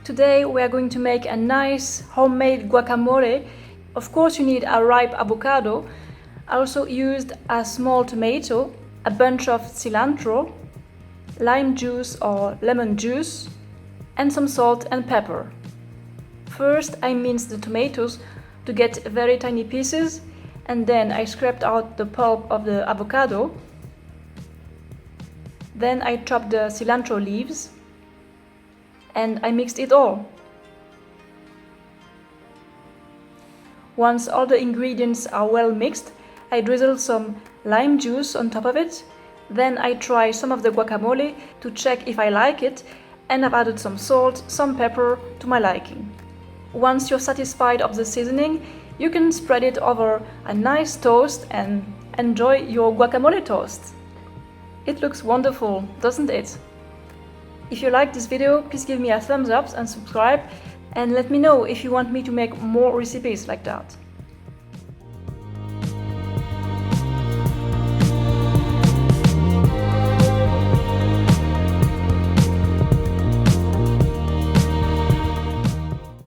Today we are going to make a nice homemade guacamole. Of course you need a ripe avocado. I also used a small tomato, a bunch of cilantro, lime juice or lemon juice, and some salt and pepper. First I minced the tomatoes to get very tiny pieces, and then I scraped out the pulp of the avocado. Then I chopped the cilantro leaves and I mixed it all. Once all the ingredients are well mixed, I drizzled some lime juice on top of it. Then I tried some of the guacamole to check if I like it, and I've added some salt, some pepper to my liking. Once you're satisfied of the seasoning, you can spread it over a nice toast and enjoy your guacamole toast. It looks wonderful, doesn't it? If you like this video, please give me a thumbs up and subscribe, and let me know if you want me to make more recipes like that.